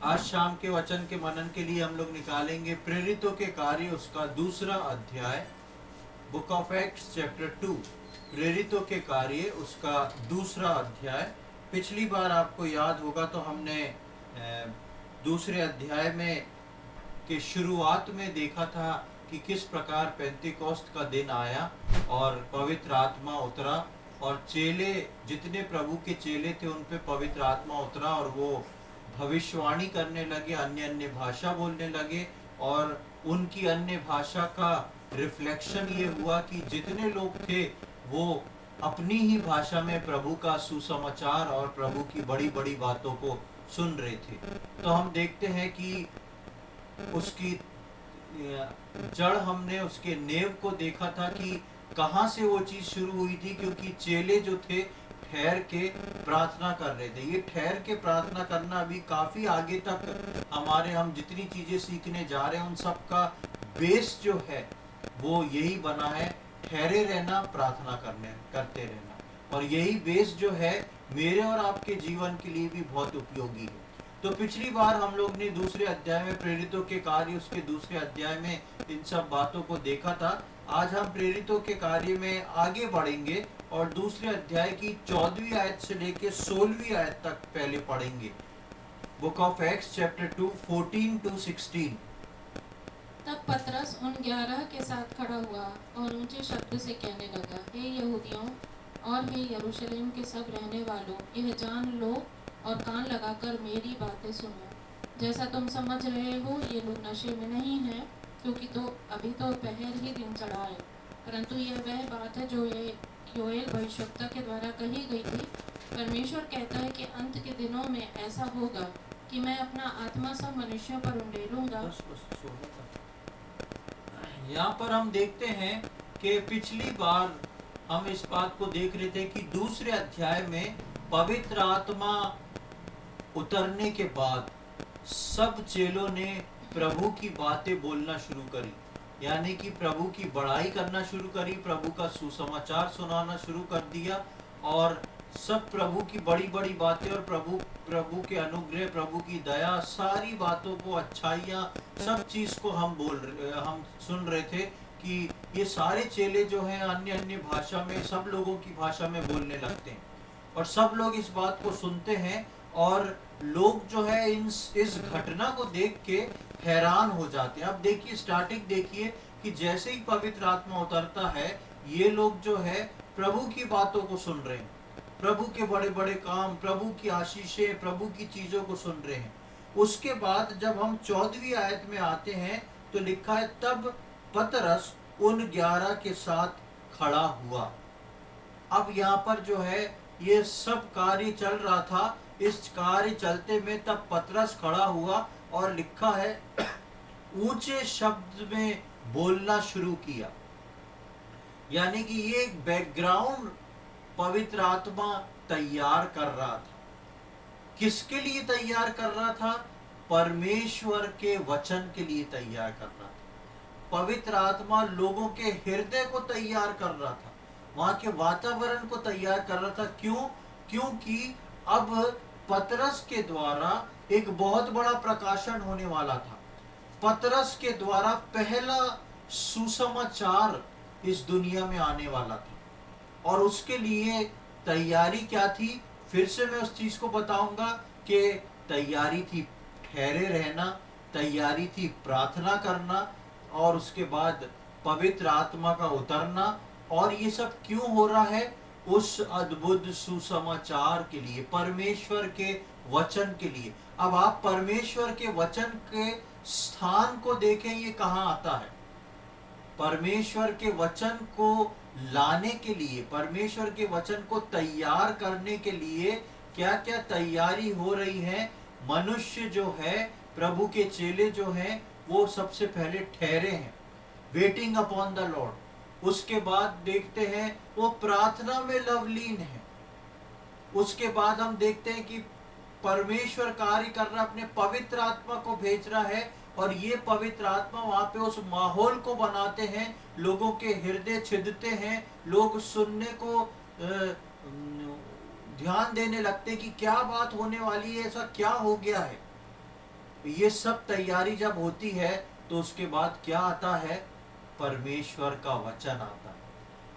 आज शाम के वचन के मनन के लिए हम लोग निकालेंगे प्रेरितों के कार्य उसका दूसरा अध्याय, बुक ऑफ एक्ट्स चैप्टर 2। प्रेरितों के कार्य उसका दूसरा अध्याय। पिछली बार आपको याद होगा तो हमने दूसरे अध्याय में के शुरुआत में देखा था कि किस प्रकार पेंतिकोस्त का दिन आया और पवित्र आत्मा उतरा और चेले, जितने प्रभु के चेले थे उन पे पवित्र आत्मा उतरा और वो भविष्यवाणी करने लगे, अन्य अन्य भाषा बोलने लगे। और उनकी अन्य भाषा का रिफ्लेक्शन ये हुआ कि जितने लोग थे वो अपनी ही भाषा में प्रभु का सुसमाचार और प्रभु की बड़ी बड़ी बातों को सुन रहे थे। तो हम देखते हैं कि उसकी जड़, हमने उसके नेव को देखा था कि कहाँ से वो चीज शुरू हुई थी, क्योंकि चेले जो थे ठहर के प्रार्थना कर रहे थे। ये ठहर के प्रार्थना करना अभी काफी आगे तक हम जितनी चीजें सीखने जा रहे हैं उन सब का बेस जो है वो यही बना है, ठहरे रहना, प्रार्थना करते रहना। और यही बेस जो है मेरे और आपके जीवन के लिए भी बहुत उपयोगी है। तो पिछली बार हम लोग ने दूसरे अध्याय में प्रेरितों के कार्य उसके दूसरे अध्याय में इन सब बातों को देखा था। आज हम प्रेरितों के कार्य में आगे बढ़ेंगे और दूसरे अध्याय की 14वीं आयत से लेकर 16वीं आयत तक पहले पढ़ेंगे। Book of acts chapter 2 14 to 16। तब पतरस उन 11 के साथ खड़ा हुआ और ऊंचे शब्द से कहने लगा, हे यहूदियों और हे यरूशलेम के सब रहने वालों, यह जान लो और कान लगाकर मेरी बातें सुनो। जैसा तुम समझ रहे हो ये लोग नशे में नहीं हैं, क्योंकि तो अभी तो पहर ही दिन चढ़ा है, परंतु यह वह बात है जो ये योएल भविष्यवक्ता के द्वारा कही गई थी। परमेश्वर कहता है कि अंत के दिनों में ऐसा होगा कि मैं अपना आत्मा सब मनुष्यों पर उंडेलूंगा। यहाँ पर हम देखते हैं कि पिछली बार हम इस बात को देख रहे थे कि दूसरे अध्याय में पवित्र आत्मा उतरने के बाद सब चेलों ने प्रभु की बातें बोलना शुरू करी, यानी कि प्रभु की बड़ाई करना शुरू करी, प्रभु का सुसमाचार सुनाना शुरू कर दिया और सब प्रभु की बड़ी बड़ी बातें और प्रभु के अनुग्रह, प्रभु की दया, सारी बातों को, अच्छाइयाँ, सब चीज को हम सुन रहे थे कि ये सारे चेले जो हैं अन्य अन्य भाषा में, सब लोगों की भाषा में बोलने लगते हैं और सब लोग इस बात को सुनते हैं और लोग जो है इस घटना को देख के हैरान हो जाते हैं। अब देखिए, स्टार्टिंग देखिए कि जैसे ही पवित्र आत्मा उतरता है ये लोग जो है प्रभु की बातों को सुन रहे हैं, प्रभु के बड़े बड़े काम, प्रभु की आशीषें, प्रभु की चीजों को सुन रहे हैं। उसके बाद जब हम 14वीं आयत में आते हैं तो लिखा है, तब पतरस उन 11 के साथ खड़ा हुआ। अब यहाँ पर जो है ये सब कार्य चल रहा था, इस कार्य चलते में तब पतरस खड़ा हुआ और लिखा है ऊंचे शब्द में बोलना शुरू किया। यानी कि ये एक बैकग्राउंड पवित्र आत्मा तैयार कर रहा था। किसके लिए तैयार कर रहा था? परमेश्वर के वचन के लिए तैयार कर रहा था। पवित्र आत्मा लोगों के हृदय को तैयार कर रहा था, वहां के वातावरण को तैयार कर रहा था। क्यों? क्योंकि अब पतरस के द्वारा एक बहुत बड़ा प्रकाशन होने वाला था। पतरस के द्वारा पहला सुसमाचार इस दुनिया में आने वाला था और उसके लिए तैयारी क्या थी? फिर से मैं उस चीज को बताऊंगा कि तैयारी थी ठहरे रहना, तैयारी थी प्रार्थना करना और उसके बाद पवित्र आत्मा का उतरना। और ये सब क्यों हो रहा है? उस अद्भुत सुसमाचार के लिए, परमेश्वर के वचन के लिए। अब आप परमेश्वर के वचन के स्थान को देखें, ये कहाँ आता है। परमेश्वर के वचन को लाने के लिए, परमेश्वर के वचन को तैयार करने के लिए क्या क्या तैयारी हो रही है। मनुष्य जो है, प्रभु के चेले जो हैं, वो सबसे पहले ठहरे हैं, वेटिंग अपॉन द लॉर्ड। उसके बाद देखते हैं वो प्रार्थना में लवलीन है। उसके बाद हम देखते हैं कि परमेश्वर कार्य कर रहा, अपने पवित्र आत्मा को भेज रहा है और ये पवित्र आत्मा वहां पे उस माहौल को बनाते हैं, लोगों के हृदय छिदते हैं, लोग सुनने को ध्यान देने लगते कि क्या बात होने वाली है, ऐसा क्या हो गया है। ये सब तैयारी जब होती है तो उसके बाद क्या आता है? परमेश्वर का वचन आता है।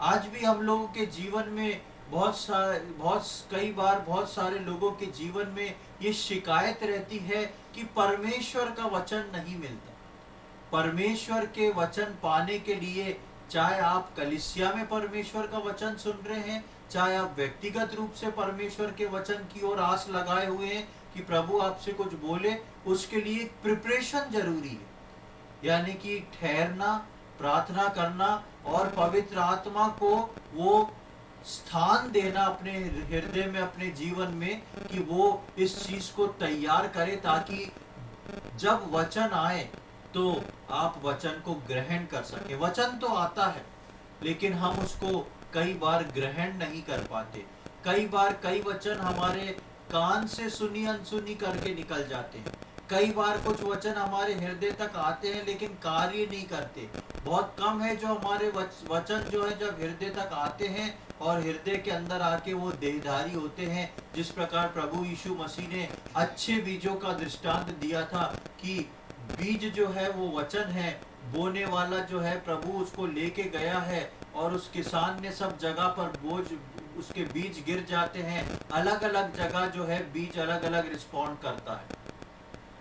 आज भी हम लोगों के जीवन में कई बार बहुत सारे लोगों के जीवन में ये शिकायत रहती है कि परमेश्वर का वचन नहीं मिलता। परमेश्वर के वचन पाने के लिए, चाहे आप कलीसिया में परमेश्वर का वचन सुन रहे हैं, चाहे आप व्यक्तिगत रूप से परमेश्वर के वचन की ओर आस लगाए हुए हैं कि प्रभु आपसे कुछ बोले, उसके लिए प्रिपरेशन जरूरी है। यानी कि ठहरना, प्रार्थना करना और पवित्र आत्मा को वो स्थान देना अपने हृदय में, अपने जीवन में, कि वो इस चीज को तैयार करे ताकि जब वचन आए तो आप वचन को ग्रहण कर सके। वचन तो आता है लेकिन हम उसको कई बार ग्रहण नहीं कर पाते। कई बार कई वचन हमारे कान से सुनी अनसुनी करके निकल जाते हैं। कई बार कुछ वचन हमारे हृदय तक आते हैं लेकिन कार्य नहीं करते। बहुत कम है जो हमारे वचन जो है जब हृदय तक आते हैं और हृदय के अंदर आके वो देहधारी होते हैं। जिस प्रकार प्रभु यीशु मसीह ने अच्छे बीजों का दृष्टांत दिया था कि बीज जो है वो वचन है, बोने वाला जो है प्रभु उसको लेके गया है और उस किसान ने सब जगह पर उसके बीज गिर जाते हैं। अलग अलग जगह जो है बीज अलग अलग रिस्पॉन्ड करता है।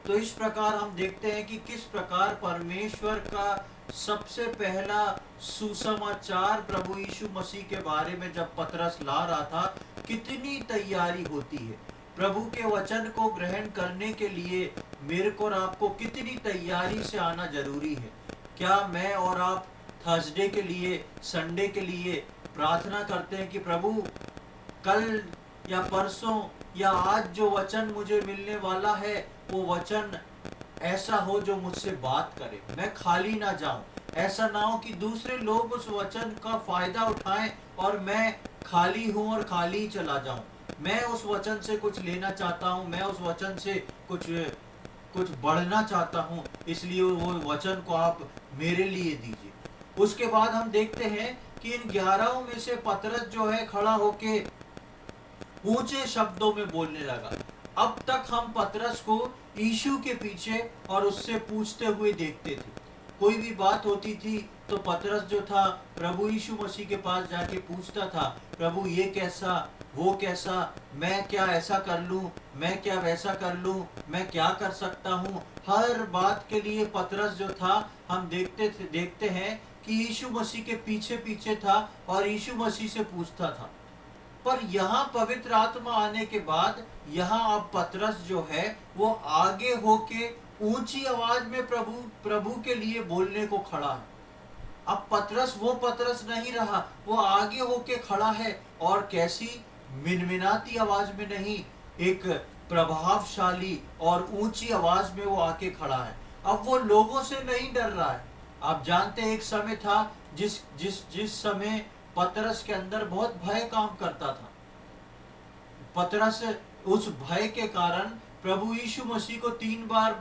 तो इस प्रकार हम देखते हैं कि किस प्रकार परमेश्वर का सबसे पहला सुसमाचार प्रभु यीशु मसीह के बारे में जब पतरस ला रहा था, कितनी तैयारी होती है। प्रभु के वचन को ग्रहण करने के लिए मेरे को और आपको कितनी तैयारी से आना जरूरी है। क्या मैं और आप थर्सडे के लिए, संडे के लिए प्रार्थना करते हैं कि प्रभु कल या परसों या आज जो वचन मुझे मिलने वाला है वो वचन ऐसा हो जो मुझसे बात करे, मैं खाली ना जाऊं। ऐसा ना हो कि दूसरे लोग उस वचन का फायदा उठाएं और मैं खाली हूं और खाली ही चला जाऊं। मैं उस वचन से कुछ लेना चाहता हूं, मैं उस वचन से कुछ बढ़ना चाहता हूं, इसलिए वो वचन को आप मेरे लिए दीजिए। उसके बाद हम देखते हैं कि इन 11 में से पतरस जो है खड़ा होके ऊंचे शब्दों में बोलने लगा। अब तक हम पतरस को यीशु के पीछे और उससे पूछते हुए देखते थे। कोई भी बात होती थी तो पतरस जो था प्रभु यीशु मसीह के पास जाके पूछता था, प्रभु ये कैसा, वो कैसा, मैं क्या ऐसा कर लूं, मैं क्या वैसा कर लूं, मैं क्या कर सकता हूं। हर बात के लिए पतरस जो था, हम देखते हैं कि यीशु मसीह के पीछे पीछे था और यीशु मसीह से पूछता था। पर यहाँ पवित्र आत्मा आने के बाद यहाँ अब पतरस जो है वो आगे होके ऊंची आवाज में प्रभु के लिए बोलने को खड़ा है। अब पतरस वो पतरस नहीं रहा, वो आगे होके खड़ा है और कैसी मिनमिनाती आवाज में नहीं, एक प्रभावशाली और ऊंची आवाज में वो आके खड़ा है। अब वो लोगों से नहीं डर रहा है। आप जानते हैं एक समय था जिस समय पतरस के अंदर बहुत भय काम करता था। पतरस उस भय के कारण प्रभु यीशु मसीह को 3 बार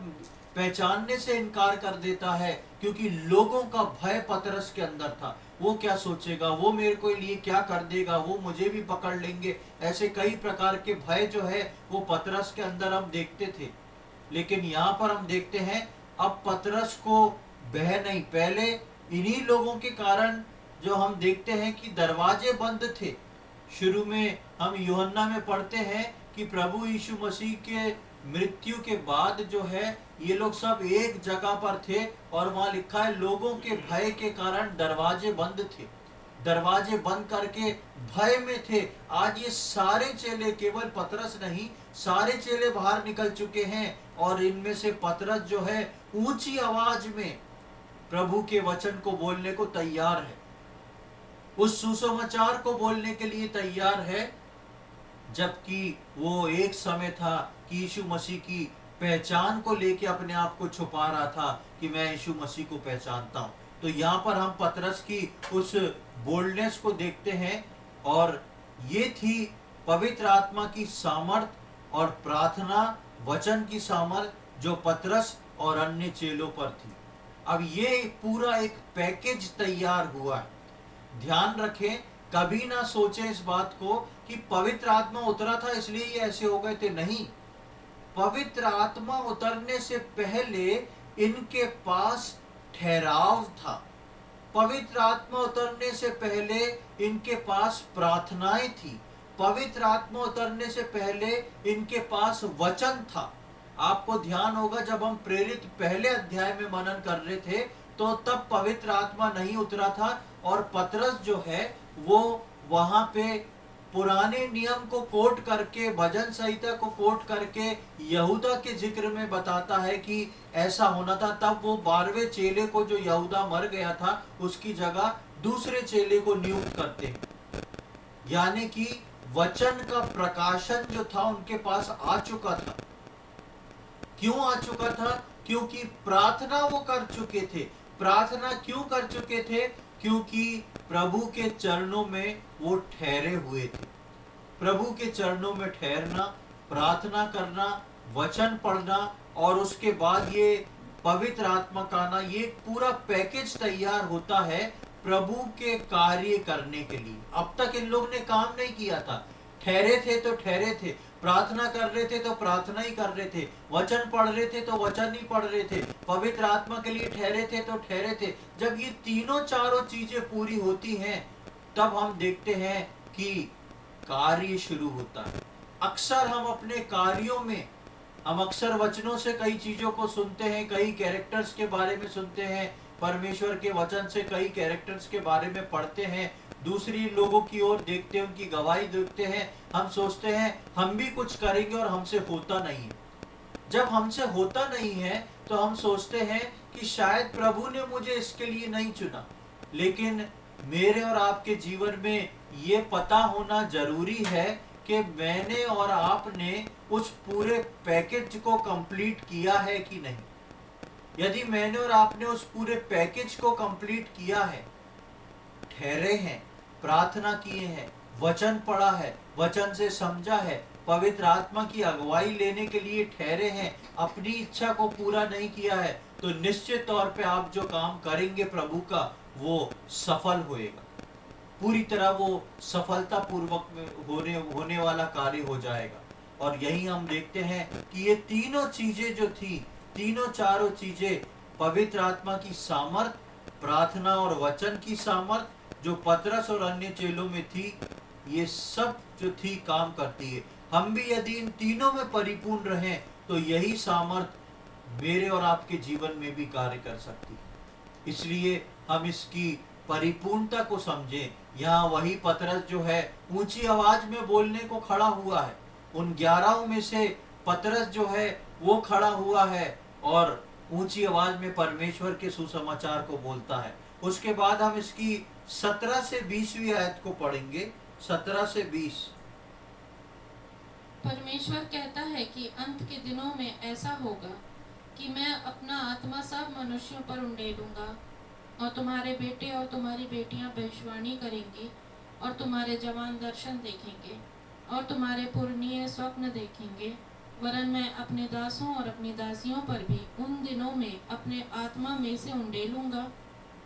पहचानने से इनकार कर देता है, क्योंकि लोगों का भय पतरस के अंदर था। वो क्या सोचेगा, वो मेरे को लिए क्या कर देगा, वो मुझे भी पकड़ लेंगे, ऐसे कई प्रकार के भय जो है वो पतरस के अंदर हम देखते थे। लेकिन यहाँ पर हम देखते हैं अब पतरस को भय नहीं, पहले इन्हीं लोगों के कारण जो हम देखते हैं कि दरवाजे बंद थे। शुरू में हम यूहन्ना में पढ़ते हैं कि प्रभु यीशु मसीह के मृत्यु के बाद जो है ये लोग सब एक जगह पर थे और वहां लिखा है लोगों के भय के कारण दरवाजे बंद थे। दरवाजे बंद करके भय में थे। आज ये सारे चेले, केवल पतरस नहीं, सारे चेले बाहर निकल चुके हैं और इनमें से पतरस जो है ऊंची आवाज में प्रभु के वचन को बोलने को तैयार है, उस सुसमाचार को बोलने के लिए तैयार है। जबकि वो एक समय था कि यीशु मसीह की पहचान को लेके अपने आप को छुपा रहा था कि मैं यीशु मसीह को पहचानता हूं। तो यहाँ पर हम पतरस की उस बोल्डनेस को देखते हैं और ये थी पवित्र आत्मा की सामर्थ और प्रार्थना वचन की सामर्थ जो पतरस और अन्य चेलों पर थी। अब ये पूरा एक पैकेज तैयार हुआ है। ध्यान रखें, कभी ना सोचें इस बात को कि पवित्र आत्मा उतरा था इसलिए ये ऐसे हो गए थे। नहीं, पवित्र आत्मा उतरने से पहले इनके पास ठहराव था। पवित्र आत्मा उतरने से पहले इनके पास प्रार्थनाएं थी। पवित्र आत्मा उतरने से पहले इनके पास वचन था। आपको ध्यान होगा जब हम प्रेरित पहले अध्याय में मनन कर रहे थे तो तब पवित्र आत्मा नहीं उतरा था, और पतरस जो है वो वहां पे पुराने नियम को कोट करके, भजन संहिता को कोट करके यहूदा के जिक्र में बताता है कि ऐसा होना था। तब वो 12वें चेले को, जो यहूदा मर गया था, उसकी जगह दूसरे चेले को नियुक्त करते हैं। यानी कि वचन का प्रकाशन जो था उनके पास आ चुका था। क्यों आ चुका था? क्योंकि प्रार्थना वो कर चुके थे। प्रार्थना क्यों कर चुके थे? क्योंकि प्रभु के चरणों में वो ठहरे हुए थे। प्रभु के चरणों में ठहरना, प्रार्थना करना, वचन पढ़ना और उसके बाद ये पवित्र आत्मा का आना, ये पूरा पैकेज तैयार होता है प्रभु के कार्य करने के लिए। अब तक इन लोग ने काम नहीं किया था। ठहरे थे तो ठहरे थे, प्रार्थना कर रहे थे तो प्रार्थना ही कर रहे थे, वचन पढ़ रहे थे तो वचन ही पढ़ रहे थे, पवित्र आत्मा के लिए ठहरे थे तो ठहरे थे। जब ये तीनों चारों चीजें पूरी होती हैं तब हम देखते हैं कि कार्य शुरू होता है। अक्सर हम अपने कार्यों में, हम अक्सर वचनों से कई चीजों को सुनते हैं, कई कैरेक्टर्स के बारे में सुनते हैं, परमेश्वर के वचन से कई कैरेक्टर्स के बारे में पढ़ते हैं, दूसरी लोगों की ओर देखते हैं, उनकी गवाही देखते हैं, हम सोचते हैं हम भी कुछ करेंगे और हमसे होता नहीं है। जब हमसे होता नहीं है तो हम सोचते हैं कि शायद प्रभु ने मुझे इसके लिए नहीं चुना। लेकिन मेरे और आपके जीवन में ये पता होना जरूरी है कि मैंने और आपने उस पूरे पैकेज को कंप्लीट किया है कि नहीं। यदि मैंने और आपने उस पूरे पैकेज को कंप्लीट किया है, ठहरे हैं, प्रार्थना किए हैं, वचन पढ़ा है, वचन से समझा है, पवित्र आत्मा की अगुवाई लेने के लिए ठहरे हैं, अपनी इच्छा को पूरा नहीं किया है, तो निश्चित तौर पे आप जो काम करेंगे प्रभु का वो सफल होएगा। पूरी तरह वो सफलता पूर्वक होने वाला कार्य हो जाएगा। और यही हम देखते हैं कि ये तीनों चीजें जो थी, तीनों चारों चीजें, पवित्र आत्मा की सामर्थ, प्रार्थना और वचन की सामर्थ जो पतरस और अन्य चेलों में थी, ये सब जो थी काम करती है। हम भी यदि इन तीनों में परिपूर्ण रहें तो यही सामर्थ मेरे और आपके जीवन में भी कार्य कर सकती है। इसलिए हम इसकी परिपूर्णता को समझें। यहाँ वही पतरस जो है ऊंची आवाज में बोलने को खड़ा हुआ है। उन 11 में से पतरस जो है वो खड़ा हुआ है और ऊंची आवाज में परमेश्वर के सुसमाचार को बोलता है। उसके बाद हम इसकी 17 से 20वीं आयत को पढ़ेंगे। 17 से 20। परमेश्वर कहता है कि अंत के दिनों में ऐसा होगा कि मैं अपना आत्मा सब मनुष्यों पर उंडेलूंगा, और तुम्हारे बेटे और तुम्हारी बेटियां भविष्यवाणी करेंगी, और तुम्हारे जवान दर्शन देखेंगे, और तुम्हारे पुरनिये स्वप्न देखेंगे। वरन मैं अपने दासों और अपनी दासियों पर भी उन दिनों में अपने आत्मा में से उंडेलूंगा,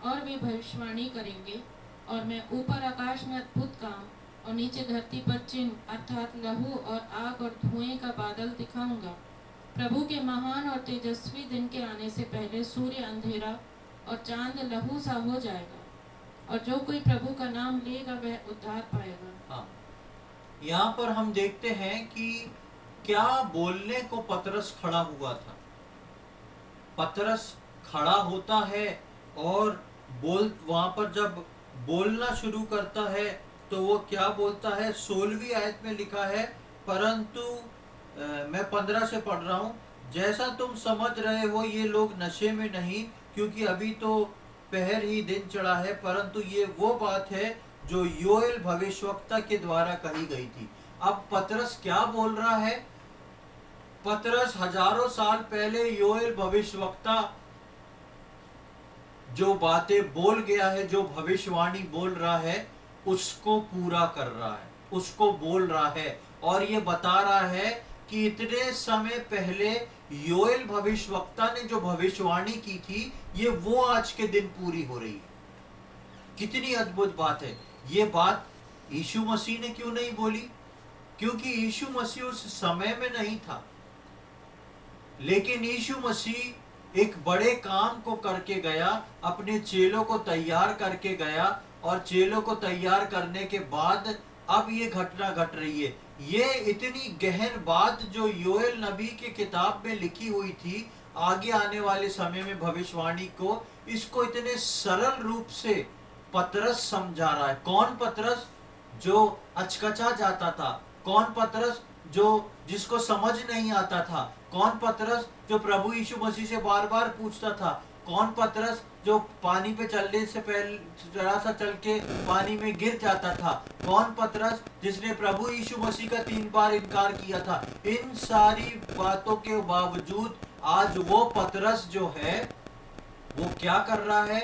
और वे भविष्यवाणी करेंगे। और मैं ऊपर आकाश में अद्भुत काम और नीचे धरती पर चिन्ह अर्थात लहू और आग और धुएं का बादल दिखाऊंगा। प्रभु के महान और तेजस्वी दिन के आने से पहले सूर्य अंधेरा और चांद लहू सा हो जाएगा, और जो कोई प्रभु का नाम लेगा वह उद्धार पाएगा। हाँ, यहाँ पर हम देखते हैं कि क्या बोलने को पतरस खड़ा हुआ था। पतरस खड़ा होता है और वहां पर जब बोलना शुरू करता है तो वो क्या बोलता है? 16वीं आयत में लिखा है, परंतु मैं 15 से पढ़ रहा हूँ। जैसा तुम समझ रहे हो ये लोग नशे में नहीं, क्योंकि अभी तो पहर ही दिन चढ़ा है, परंतु ये वो बात है जो योएल भविष्यवक्ता के द्वारा कही गई थी। अब पतरस क्या बोल रहा है? पतरस हजारों साल पहले योएल भविष्यवक्ता जो बातें बोल गया है, जो भविष्यवाणी बोल रहा है, उसको पूरा कर रहा है, उसको बोल रहा है, और ये बता रहा है कि इतने समय पहले योएल भविष्यवक्ता ने जो भविष्यवाणी की थी, ये वो आज के दिन पूरी हो रही है। कितनी अद्भुत बात है। ये बात यीशु मसीह ने क्यों नहीं बोली? क्योंकि यीशु मसीह उस समय में नहीं था। लेकिन यीशु मसीह एक बड़े काम को करके गया, अपने चेलों को तैयार करके गया, और चेलों को तैयार करने के बाद अब ये घटना घट रही है। ये इतनी गहन बात जो योएल नबी के किताब में लिखी हुई थी आगे आने वाले समय में भविष्यवाणी को, इसको इतने सरल रूप से पतरस समझा रहा है। कौन पतरस? जो अचकचा जाता था। कौन पतरस? जो जिसको समझ नहीं आता था। कौन पतरस? जो प्रभु यीशु मसीह से बार बार पूछता था। कौन पतरस? जो पानी पे चलने से पहले जरा सा चल के पानी में गिर जाता था। कौन पतरस? जिसने प्रभु यीशु मसीह का 3 बार इनकार किया था। इन सारी बातों के बावजूद आज वो पतरस जो है वो क्या कर रहा है?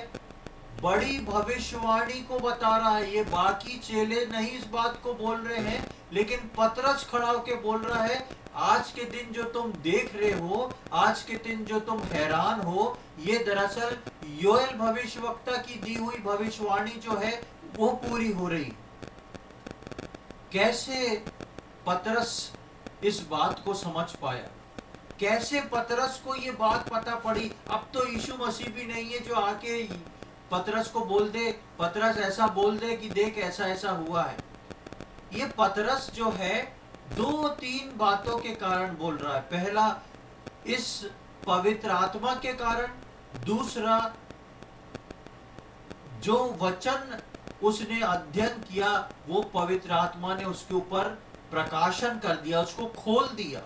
बड़ी भविष्यवाणी को बता रहा है। ये बाकी चेले नहीं इस बात को बोल रहे हैं, लेकिन पतरस खड़ा होकर बोल रहा है, आज के दिन जो तुम देख रहे हो, आज के दिन जो तुम हैरान हो, ये दरअसल योएल भविष्यवक्ता की दी हुई भविष्यवाणी जो है वो पूरी हो रही। कैसे पतरस इस बात को समझ पाया? कैसे पतरस को ये बात पता पड़ी? अब तो यीशु मसीह भी नहीं है जो आके पतरस को बोल दे, पतरस ऐसा बोल दे कि देख ऐसा ऐसा हुआ है। ये पतरस जो है 2-3 बातों के कारण बोल रहा है। पहला, इस पवित्र आत्मा के कारण। दूसरा, जो वचन उसने अध्ययन किया वो पवित्र आत्मा ने उसके ऊपर प्रकाशन कर दिया, उसको खोल दिया।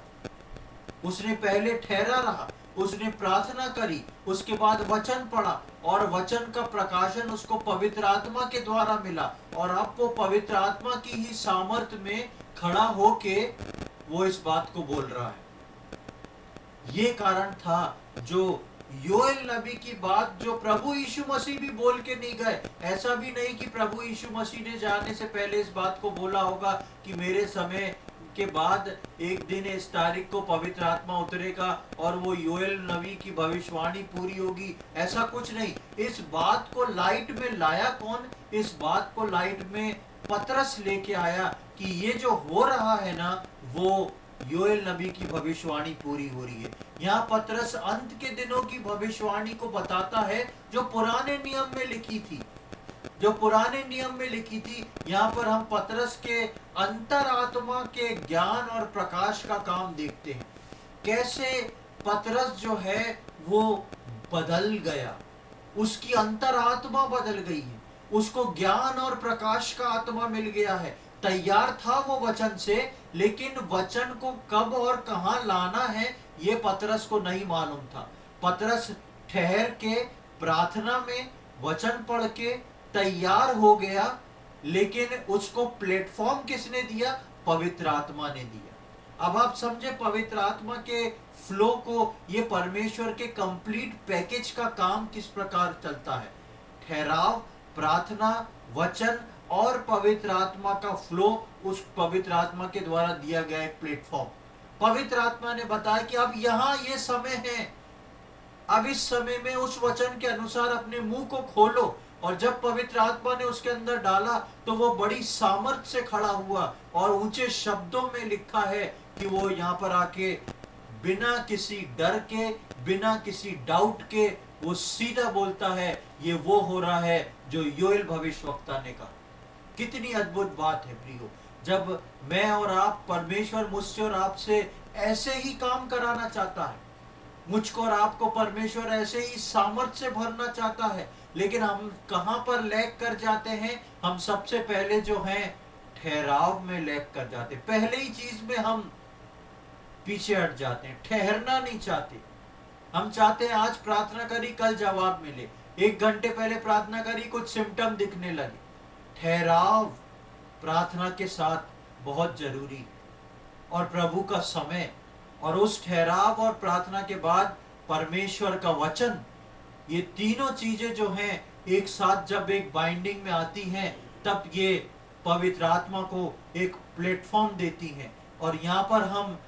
उसने पहले ठहरा रहा, उसने प्रार्थना करी, उसके बाद वचन पढ़ा, और वचन का प्रकाशन उसको पवित्र आत्मा के द्वारा मिला, और अब वो पवित्र आत्मा की ही सामर्थ्य में खड़ा होके वो इस बात को बोल रहा है। ये कारण था जो योएल नबी की बात जो प्रभु यीशु मसीह भी बोल के नहीं गए। ऐसा भी नहीं कि प्रभु यीशु मसीह ने जाने से पहले इस बात को बोला होगा कि मेरे समय के बाद एक दिन इस तारीख को पवित्र आत्मा उतरेगा और वो योएल नबी की भविष्यवाणी पूरी होगी। ऐसा कुछ नहीं। इस बात को लाइट में लाया कौन? इस बात को लाइट में पतरस लेके आया कि ये जो हो रहा है ना, वो योएल नबी की भविष्यवाणी पूरी हो रही है। यहाँ पतरस अंत के दिनों की भविष्यवाणी को बताता है जो पुराने नियम में लिखी थी, जो पुराने नियम में लिखी थी। यहाँ पर हम पतरस के अंतरात्मा के ज्ञान और प्रकाश का काम देखते हैं। कैसे पतरस जो है वो बदल गया, उसकी अंतरात्मा बदल गई है, उसको ज्ञान और प्रकाश का आत्मा मिल गया है। तैयार था वो वचन से, लेकिन वचन को कब और कहां लाना है ये पतरस को नहीं मालूम था। पतरस ठहर के प्रार्थना में वचन पढ़ के तैयार हो गया, लेकिन उसको प्लेटफॉर्म किसने दिया? पवित्र आत्मा ने दिया। अब आप समझे पवित्र आत्मा के फ्लो को, ये परमेश्वर के कंप्लीट पैकेज का काम किस प्रकार चलता है। ठहराव, प्रार्थना, वचन और पवित्र आत्मा का फ्लो, उस पवित्र आत्मा के द्वारा दिया गया एक प्लेटफॉर्म। पवित्र आत्मा ने बताया कि अब यहाँ ये समय है, अब इस समय में उस वचन के अनुसार अपने मुंह को खोलो। और जब पवित्र आत्मा ने उसके अंदर डाला तो वो बड़ी सामर्थ्य से खड़ा हुआ, और ऊंचे शब्दों में लिखा है कि वो यहाँ पर आके बिना किसी डर के, बिना किसी डाउट के वो सीधा बोलता है, ये वो हो रहा है जो योएल भविष्यवक्ता ने कहा। कितनी अद्भुत बात है प्रियो, जब मैं और आप, परमेश्वर मुझसे और आपसे ऐसे ही काम कराना चाहता है। मुझको और आपको परमेश्वर ऐसे ही सामर्थ्य से भरना चाहता है, लेकिन हम कहां पर लैग कर जाते हैं? हम सबसे पहले जो हैं ठहराव में लैग कर जाते हैं। पहले ही चीज में हम पीछे हट जाते हैं, ठहरना नहीं चाहते। हम चाहते हैं आज प्रार्थना करी, कल जवाब मिले। 1 घंटे पहले प्रार्थना करी, कुछ सिम्टम दिखने लगे। ठहराव प्रार्थना के साथ बहुत जरूरी, और प्रभु का समय, और उस ठहराव और प्रार्थना के बाद परमेश्वर का वचन, ये तीनों चीजें जो हैं एक साथ जब एक बाइंडिंग में आती हैं, तब ये पवित्र आत्मा को एक प्लेटफॉर्म देती हैं। और यहाँ पर हम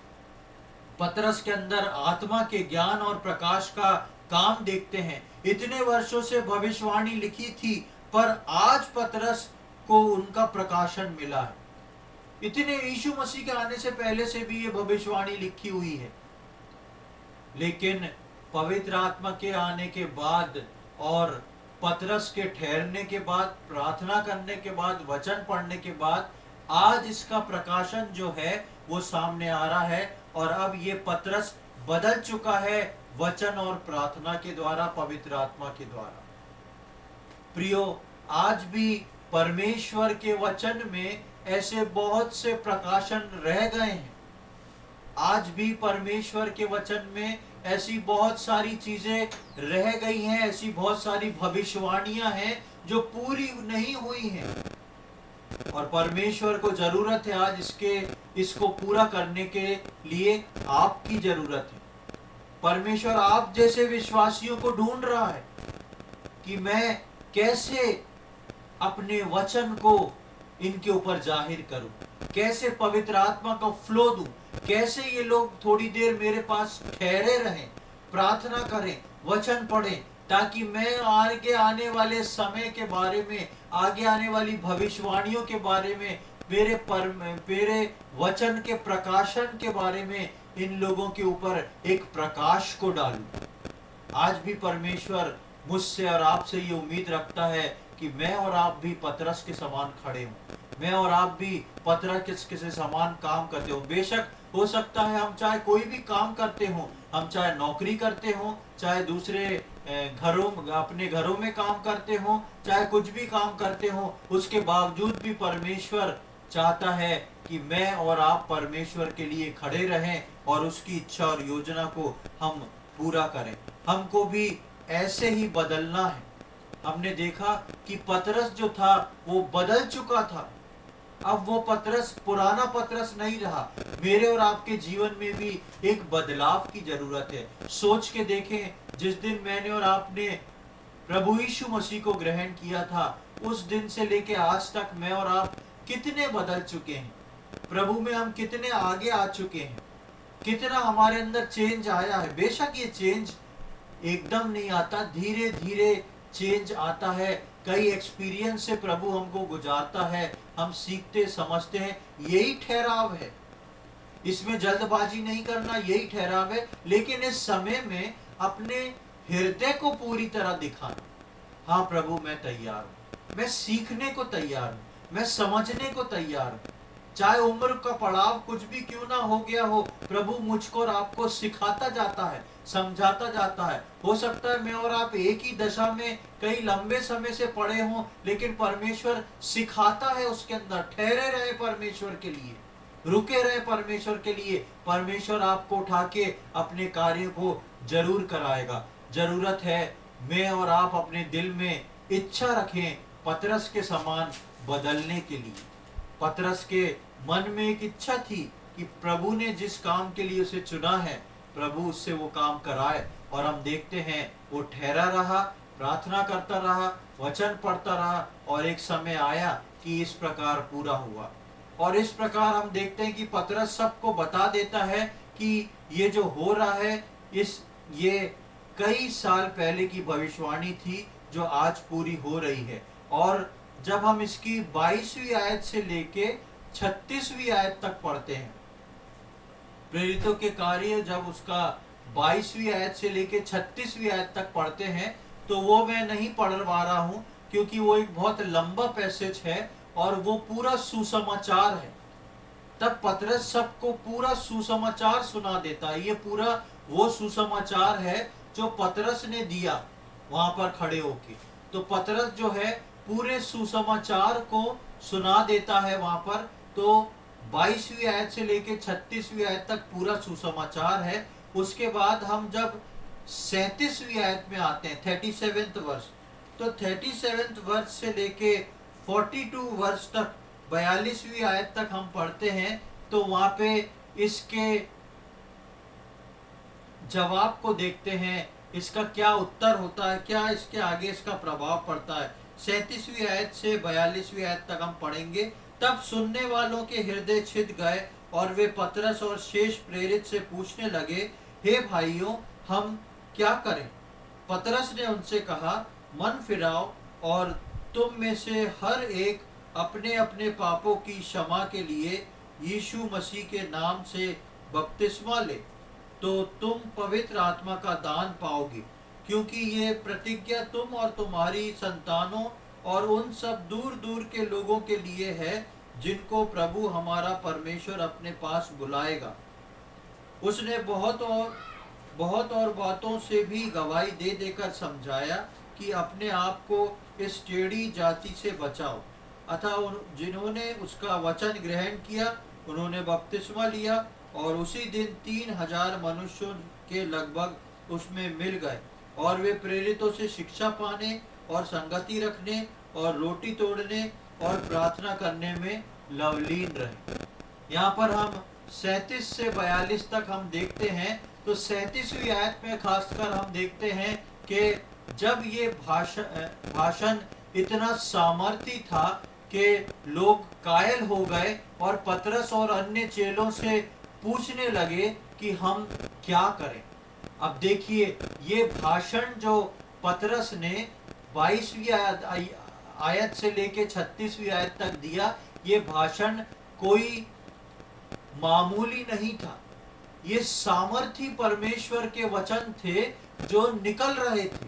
पतरस के अंदर आत्मा के ज्ञान और प्रकाश का काम देखते हैं। इतने वर्षों से भविष्यवाणी लिखी थी, पर आज पतरस को उनका प्रकाशन मिला है। इतने यीशु मसीह के आने से पहले से भी ये भविष्यवाणी लिखी हुई है। लेकिन पवित्र आत्मा के आने के बाद और पतरस के ठहरने के बाद, प्रार्थना करने के बाद, वचन पढ़ने के बाद आज इसका प्रकाशन जो है वो सामने आ रहा है। और अब ये पतरस बदल चुका है वचन और प्रार्थना के द्वारा, पवित्र आत्मा के द्वारा। प्रियो, आज भी परमेश्वर के वचन में ऐसे बहुत से प्रकाशन रह गए हैं। आज भी परमेश्वर के वचन में ऐसी बहुत सारी चीजें रह गई हैं, ऐसी बहुत सारी भविष्यवाणियां हैं जो पूरी नहीं हुई हैं। और परमेश्वर को जरूरत है आज इसको पूरा करने के लिए आपकी जरूरत है। परमेश्वर आप जैसे विश्वासियों को ढूंढ रहा है कि मैं कैसे अपने वचन को इनके ऊपर जाहिर करूं, कैसे पवित्र आत्मा का फ्लो दूं, कैसे ये लोग थोड़ी देर मेरे पास ठहरे रहें, प्रार्थना करें, वचन पढ़ें, ताकि मैं आगे आने वाले समय के बारे में, आगे आने वाली भविष्यवाणियों के बारे में, मेरे वचन के प्रकाशन के बारे में इन लोगों के ऊपर एक प्रकाश को डालूं। आज भी परमेश्वर मुझसे और आपसे ये उम्मीद रखता है कि मैं और आप भी पतरस के समान खड़े हों, मैं और आप भी पतरस के समान काम करते हो। बेशक हो सकता है हम चाहे कोई भी काम करते हो, हम चाहे नौकरी करते हो, चाहे दूसरे अपने घरों में काम करते हो, चाहे कुछ भी काम करते हो, उसके बावजूद भी परमेश्वर चाहता है कि मैं और आप परमेश्वर के लिए खड़े रहें और उसकी इच्छा और योजना को हम पूरा करें। हमको भी ऐसे ही बदलना है। हमने देखा कि पतरस जो था वो बदल चुका था। अब वो पतरस पुराना पतरस नहीं रहा। मेरे और आपके जीवन में भी एक बदलाव की जरूरत है। सोच के देखें, जिस दिन मैंने और आपने प्रभु यीशु मसीह को ग्रहण किया था, उस दिन से लेके आज तक मैं और आप कितने बदल चुके हैं। प्रभु में हम कितने आगे आ चुके हैं, कितना हमारे अंदर चेंज आया है। बेशक ये चेंज एकदम नहीं आता, धीरे धीरे चेंज आता है। कई एक्सपीरियंस से प्रभु हमको गुजारता है, हम सीखते समझते हैं। यही ठहराव है, इसमें जल्दबाजी नहीं करना, यही ठहराव है। लेकिन इस समय में अपने हृदय को पूरी तरह दिखाना, हाँ प्रभु मैं तैयार हूं, मैं सीखने को तैयार हूं, मैं समझने को तैयार हूं। चाहे उम्र का पड़ाव कुछ भी क्यों ना हो गया हो, प्रभु मुझको और आपको सिखाता जाता है, समझाता जाता है। हो सकता है मैं और आप एक ही दशा में कई लंबे समय से पड़े हों, लेकिन परमेश्वर सिखाता है, उसके अंदर ठहरे रहे परमेश्वर के लिए, रुके रहे परमेश्वर के लिए। परमेश्वर आपको उठा के अपने कार्य को जरूर कराएगा। जरूरत है मैं और आप अपने दिल में इच्छा रखें पतरस के समान बदलने के लिए। पतरस के मन में एक इच्छा थी कि प्रभु ने जिस काम के लिए उसे चुना है, प्रभु उससे वो काम कराए। और हम देखते हैं वो ठहरा रहा, प्रार्थना करता रहा, वचन पढ़ता रहा, और एक समय आया कि इस प्रकार पूरा हुआ। और इस प्रकार हम देखते हैं कि पतरस सबको बता देता है कि ये जो हो रहा है, ये कई साल पहले की भविष्यवाणी थी जो आज पूरी हो रही है। और जब हम इसकी 22वीं आयत से लेके 36वीं आयत तक पढ़ते हैं, प्रेरितों के कार्य जब उसका 22वीं आयत से लेके 36वीं आयत तक पढ़ते हैं, तो वो मैं नहीं पढ़वा रहा हूं क्योंकि वो एक बहुत लंबा पैसेज है और वो पूरा सुसमाचार है। तब पतरस सबको पूरा सुसमाचार सुना देता है। ये पूरा वो सुसमाचार है जो पतरस ने दिया वहां पर खड़े होके। तो पतरस जो है पूरे सुसमाचार को सुना देता है वहां पर। तो 22वीं आयत से लेके 36वीं आयत तक पूरा सुसमाचार है। उसके बाद हम जब 37वीं आयत में आते हैं, 37th वर्ष, तो 37th वर्ष से लेके 42 वर्ष तक, 42वीं आयत तक हम पढ़ते हैं। तो वहां पे इसके जवाब को देखते हैं, इसका क्या उत्तर होता है, क्या इसके आगे इसका प्रभाव पड़ता है। 37वीं आयत से 42वीं आयत तक हम पढ़ेंगे। तब सुनने वालों के हृदय छिद गए और वे पतरस और शेष प्रेरित से पूछने लगे, हे भाइयों, हम क्या करें? पतरस ने उनसे कहा, मन फिराओ और तुम में से हर एक अपने अपने पापों की क्षमा के लिए यीशु मसीह के नाम से बपतिस्मा ले। तो तुम पवित्र आत्मा का दान पाओगे, क्योंकि ये प्रतिज्ञा तुम और तुम्हारी संतानों और उन सब दूर दूर के लोगों के लिए है जिनको प्रभु हमारा परमेश्वर अपने पास बुलाएगा। उसने बहुत और बातों से भी गवाही दे देकर समझाया कि अपने आप को इस टेढ़ी जाति से बचाओ। अतः जिन्होंने उसका वचन ग्रहण किया उन्होंने बपतिस्मा लिया, और उसी दिन 3000 मनुष्यों के लगभग उसमें मिल गए, और वे प्रेरितों से शिक्षा पाने और संगति रखने और रोटी तोड़ने और प्रार्थना करने में लवलीन रहे। यहाँ पर हम 37 से 42 तक हम देखते हैं, तो 37वीं आयत में खासकर हम देखते हैं कि जब ये भाषण इतना सामर्थी था कि लोग कायल हो गए और पतरस और अन्य चेलों से पूछने लगे कि हम क्या करें। अब देखिए, ये भाषण जो पतरस ने 22वीं आयत से लेके 36वीं आयत तक दिया, ये भाषण कोई मामूली नहीं था। ये सामर्थी परमेश्वर के वचन थे जो निकल रहे थे,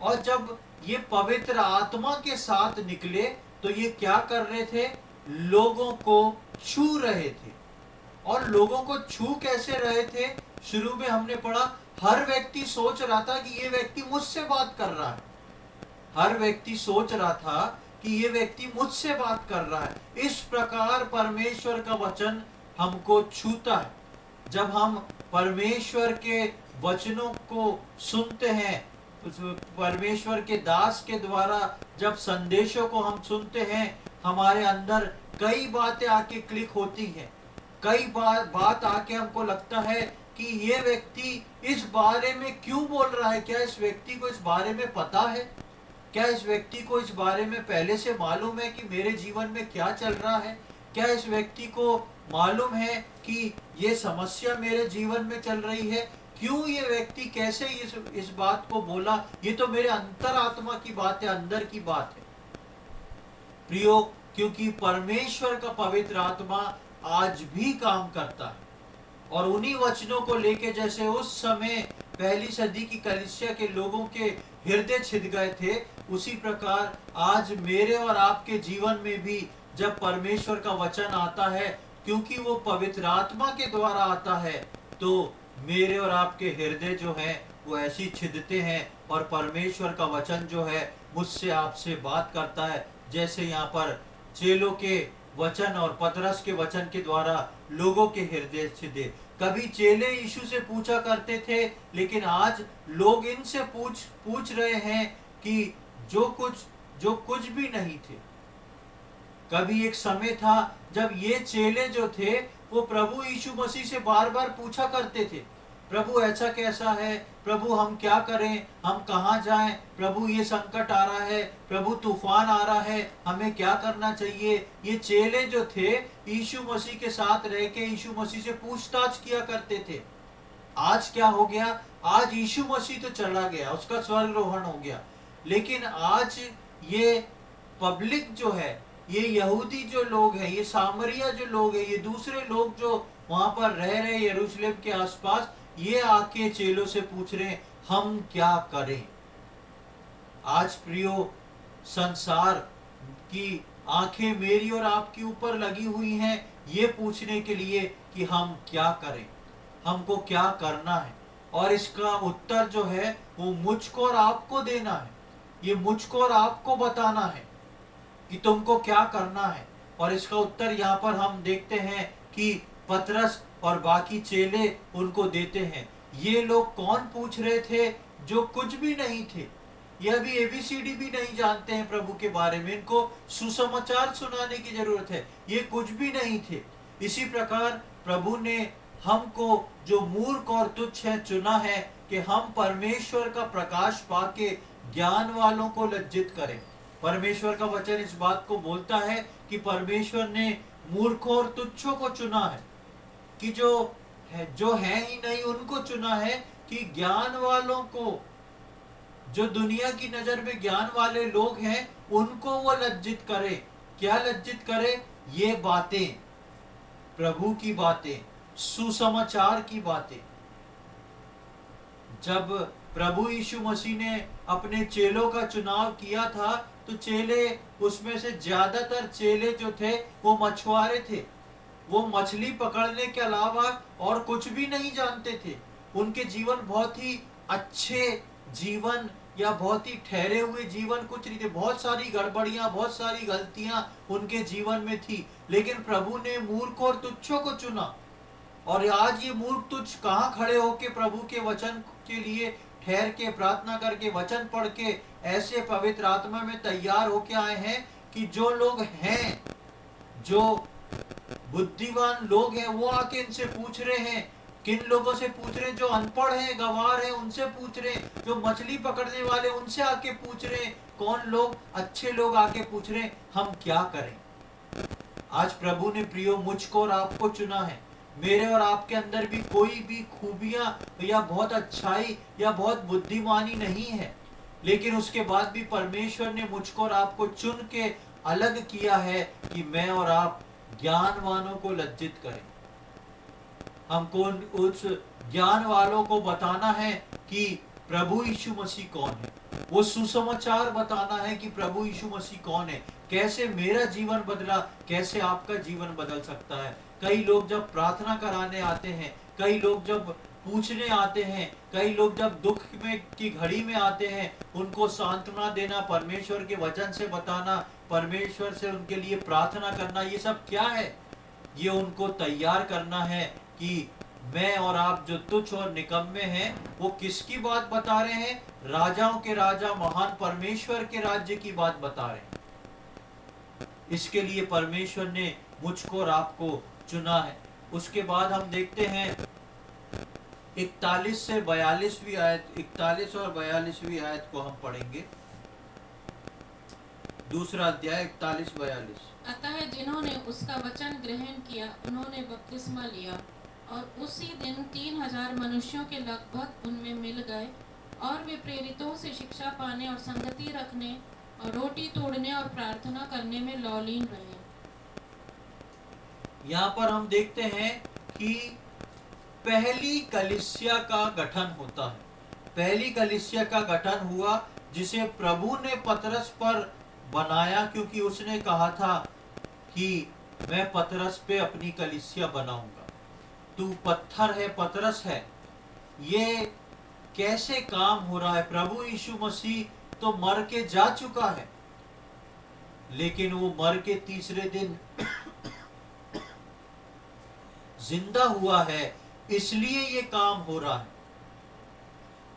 और जब ये पवित्र आत्मा के साथ निकले तो ये क्या कर रहे थे? लोगों को छू रहे थे। और लोगों को छू कैसे रहे थे? शुरू में हमने पढ़ा, हर व्यक्ति सोच रहा था कि ये व्यक्ति मुझसे बात कर रहा है। हर व्यक्ति सोच रहा था कि ये व्यक्ति मुझसे बात कर रहा है। इस प्रकार परमेश्वर का वचन हमको छूता है। जब हम परमेश्वर के वचनों को सुनते हैं, परमेश्वर के दास के द्वारा जब संदेशों को हम सुनते हैं, हमारे अंदर कई बातें आके क्लिक होती हैं। कई बात आके हमको लगता है कि ये व्यक्ति इस बारे में क्यों बोल रहा है। क्या इस व्यक्ति को इस बारे में पता है? क्या इस व्यक्ति को इस बारे में पहले से मालूम है कि मेरे जीवन में क्या चल रहा है? क्या इस व्यक्ति को मालूम है कि ये समस्या मेरे जीवन में चल रही है? क्यों ये व्यक्ति कैसे इस बात को बोला? ये तो मेरे अंतरात्मा की बात है, अंदर की बात है। प्रियो, क्योंकि परमेश्वर का पवित्र आत्मा आज भी काम करता है, और उन्हीं वचनों को लेके जैसे उस समय पहली सदी की कलीसिया के लोगों के हृदय छिद गए थे, उसी प्रकार आज मेरे और आपके जीवन में भी जब परमेश्वर का वचन आता है, क्योंकि वो पवित्र आत्मा के द्वारा आता है, तो मेरे और आपके हृदय जो हैं वो ऐसी छिदते हैं, और परमेश्वर का वचन जो है मुझसे आपसे बात करता है। जैसे यहाँ पर चेलों के वचन और पतरस के वचन के द्वारा लोगों के हृदय छिदे। कभी चेले यीशु से पूछा करते थे, लेकिन आज लोग इनसे पूछ रहे हैं कि जो कुछ भी नहीं थे। कभी एक समय था जब ये चेले जो थे वो प्रभु यीशु मसीह से बार बार पूछा करते थे, प्रभु ऐसा कैसा है? प्रभु हम क्या करें? हम कहाँ जाएं? प्रभु ये संकट आ रहा है, प्रभु तूफान आ रहा है, हमें क्या करना चाहिए? ये चेले जो थे यीशु मसीह के साथ रह के यीशु मसीह से पूछताछ किया करते थे। आज क्या हो गया? आज यीशु मसीह तो चला गया, उसका स्वर्गरोहण हो गया, लेकिन आज ये पब्लिक जो है, ये यहूदी जो लोग हैं, ये सामरिया जो लोग हैं, ये दूसरे लोग जो वहां पर रह रहे यरूशलेम के आसपास, ये आके चेलों से पूछ रहे हैं हम क्या करें। आज प्रियो, संसार की आंखें मेरी और आपके ऊपर लगी हुई हैं ये पूछने के लिए कि हम क्या करें, हमको क्या करना है, और इसका उत्तर जो है वो मुझको और आपको देना है। ये मुझको और आपको बताना है कि तुमको क्या करना है। और इसका उत्तर यहाँ पर हम देखते हैं कि पतरस और बाकी चेले उनको देते हैं। ये लोग कौन पूछ रहे थे? जो कुछ भी नहीं थे, ये अभी एबीसीडी भी नहीं जानते हैं प्रभु के बारे में, इनको सुसमाचार सुनाने की जरूरत है, ये कुछ भी नहीं थे। इसी प्रकार प्रभु ने हमको जो मूर्ख और तुच्छ है चुना है कि हम परमेश्वर का प्रकाश पाके ज्ञान वालों को लज्जित करें। परमेश्वर का वचन इस बात को बोलता है कि परमेश्वर ने मूर्खों और तुच्छों को चुना है, कि जो है ही नहीं उनको चुना है, कि ज्ञान वालों को, जो दुनिया की नजर में ज्ञान वाले लोग हैं, उनको वो लज्जित करे। क्या लज्जित करे? ये बातें, प्रभु की बातें, सुसमाचार की बातें। जब प्रभु यीशु मसीह ने अपने चेलों का चुनाव किया था तो चेले, उसमें से ज्यादातर चेले जो थे वो मछुआरे थे। वो मछली पकड़ने के अलावा और कुछ भी नहीं जानते थे। उनके जीवन बहुत ही अच्छे जीवन या बहुत ही ठहरे हुए जीवन कुछ नहीं थे। बहुत सारी गड़बड़ियां, बहुत सारी गलतियां उनके जीवन में थी, लेकिन प्रभु ने मूर्ख और तुच्छों को चुना। और आज ये मूर्ख तुच्छ कहाँ खड़े होके प्रभु के वचन के लिए ठहर के, प्रार्थना करके, वचन पढ़ के ऐसे पवित्र आत्मा में तैयार होके आए हैं कि जो लोग हैं, जो बुद्धिमान लोग हैं, वो आके इनसे पूछ रहे हैं। किन लोगों से पूछ रहे हैं? जो अनपढ़ हैं, गंवार हैं, उनसे पूछ रहे हैं। जो मछली पकड़ने वाले, उनसे आके पूछ रहे हैं। कौन लोग? अच्छे लोग आके पूछ रहे हैं हम क्या करें। आज प्रभु ने प्रियो मुझको और आपको चुना है। मेरे और आपके अंदर भी कोई भी खूबियां या बहुत अच्छाई या बहुत बुद्धिमानी नहीं है, लेकिन उसके बाद भी परमेश्वर ने मुझको और आपको चुन के अलग किया है कि मैं और आप ज्ञानवानों को लज्जित करें। हमको उस ज्ञान वालों को बताना है कि प्रभु यीशु मसीह कौन है। वो सुसमाचार बताना है कि प्रभु यीशु मसीह कौन है, कैसे मेरा जीवन बदला, कैसे आपका जीवन बदल सकता है। कई लोग जब प्रार्थना कराने आते हैं, कई लोग जब पूछने आते हैं, कई लोग जब दुख में की घड़ी में आते हैं, उनको सांत्वना देना, परमेश्वर के वचन से बताना, परमेश्वर से उनके लिए प्रार्थना करना, ये सब क्या है? ये उनको तैयार करना है कि मैं और आप जो तुच्छ और निकम्मे हैं, वो किसकी बात बता रहे हैं? राजाओं के राजा, महान परमेश्वर के राज्य की बात बता रहे हैं। इसके लिए परमेश्वर ने मुझको और आपको चुना है। उसके बाद हम देखते हैं 41 से 42वीं आयत, 41 और 42वीं आयत को हम पढ़ेंगे। दूसरा अध्याय 41-42। अतः जिन्होंने उसका वचन ग्रहण किया उन्होंने बपतिस्मा लिया, और उसी दिन 3000 मनुष्यों के लगभग उनमें मिल गए, और वे प्रेरितों से शिक्षा पाने और संगति रखने और रोटी तोड़ने और प्रार्थना करने में लौलीन रहे। यहाँ पर हम देखते हैं कि पहली कलीसिया का गठन होता है। पहली कलीसिया का गठन हुआ जिसे प्रभु ने पतरस पर बनाया, क्योंकि उसने कहा था कि मैं पतरस पे अपनी कलीसिया बनाऊंगा। तू पत्थर है, पतरस है। ये कैसे काम हो रहा है? प्रभु यीशु मसीह तो मर के जा चुका है, लेकिन वो मर के तीसरे दिन जिंदा हुआ है, इसलिए ये काम हो रहा है।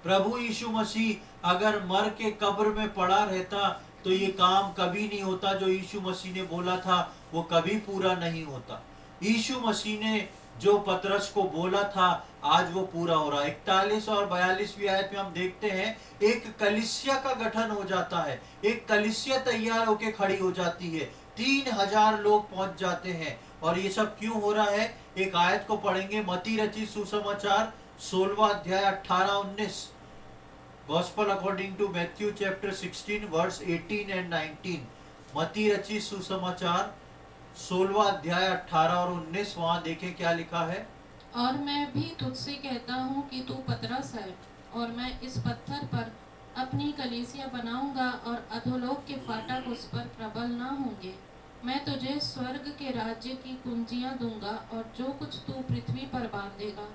प्रभु यीशु मसीह अगर मर के कब्र में पड़ा रहता तो ये काम कभी नहीं होता। जो यीशु मसीह ने बोला था वो कभी पूरा नहीं होता। यीशु मसीह ने जो पतरस को बोला था आज वो पूरा हो रहा है। 41 और 42वीं आयत में हम देखते हैं एक कलीसिया का गठन हो जाता है, एक कलीसिया तैयार होके खड़ी हो जाती है, 3000 लोग पहुंच जाते हैं। और ये सब क्यों हो रहा है? एक आयत को पढ़ेंगे, मत्ती रचित सुसमाचार 16वां अध्याय 18-19। Gospel according to Matthew chapter 16 verse 18 and 19। मत्ती रचित सुसमाचार 16वां अध्याय 18 और 19। वहां देखें क्या लिखा है। और मैं भी तुझसे कहता हूँ कि तू पतरस है, और मैं इस पत्थर पर अपनी कलीसिया बनाऊंगा, और अधोलोक के फाटक उस पर प्रबल न होंगे। मैं तुझे स्वर्ग के राज्य की कुंजियां दूंगा, और जो कुछ तू पृथ्वी पर बांधेगा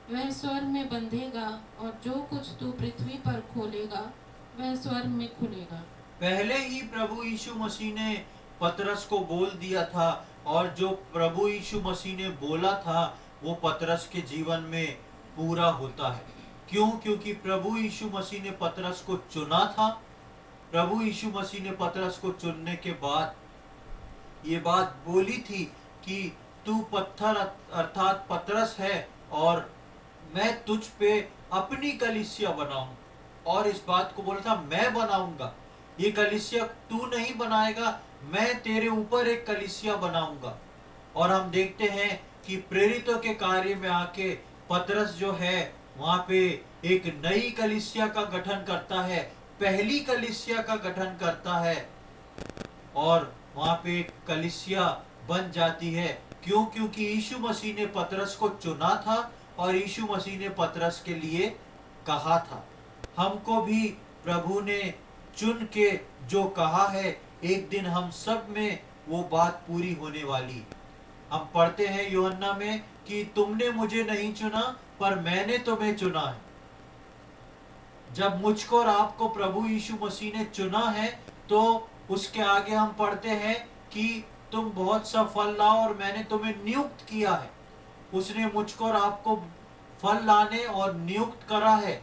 वह स्वर्ग में बंधेगा, और जो कुछ तू पृथ्वी पर खोलेगा वह स्वर्ग में खुलेगा। पहले ही प्रभु यीशु मसीह ने पतरस को बोल दिया था, और जो प्रभु यीशु मसीह ने बोला था वो पतरस के जीवन में पूरा होता है। क्यों? क्योंकि प्रभु यीशु मसीह ने पतरस को चुना था। प्रभु यीशु मसीह ने पतरस को चुनने के बाद ये बात बोली थी कि तू पत्थर अर्थात पतरस है, और मैं तुझ पे अपनी कलीसिया बनाऊं। और इस बात को बोला था मैं बनाऊंगा, ये कलीसिया तू नहीं बनाएगा, मैं तेरे ऊपर एक कलीसिया बनाऊंगा। और हम देखते हैं कि प्रेरितों के कार्य में आके पतरस जो है वहां पे एक नई कलीसिया का गठन करता है, पहली कलीसिया का गठन करता है, और वहां पे एक कलीसिया बन जाती है। क्यों? क्योंकि यीशु मसीह ने पतरस को चुना था, और यीशु मसीह ने पतरस के लिए कहा था। हमको भी प्रभु ने चुन के जो कहा है, एक दिन हम सब में वो बात पूरी होने वाली है। हम पढ़ते हैं यूहन्ना में कि तुमने मुझे नहीं चुना पर मैंने तुम्हें चुना है। जब मुझको और आपको प्रभु यीशु मसीह ने चुना है तो उसके आगे हम पढ़ते हैं कि तुम बहुत सा फल लाओ और मैंने तुम्हें नियुक्त किया है। उसने मुझको और आपको फल लाने और नियुक्त करा है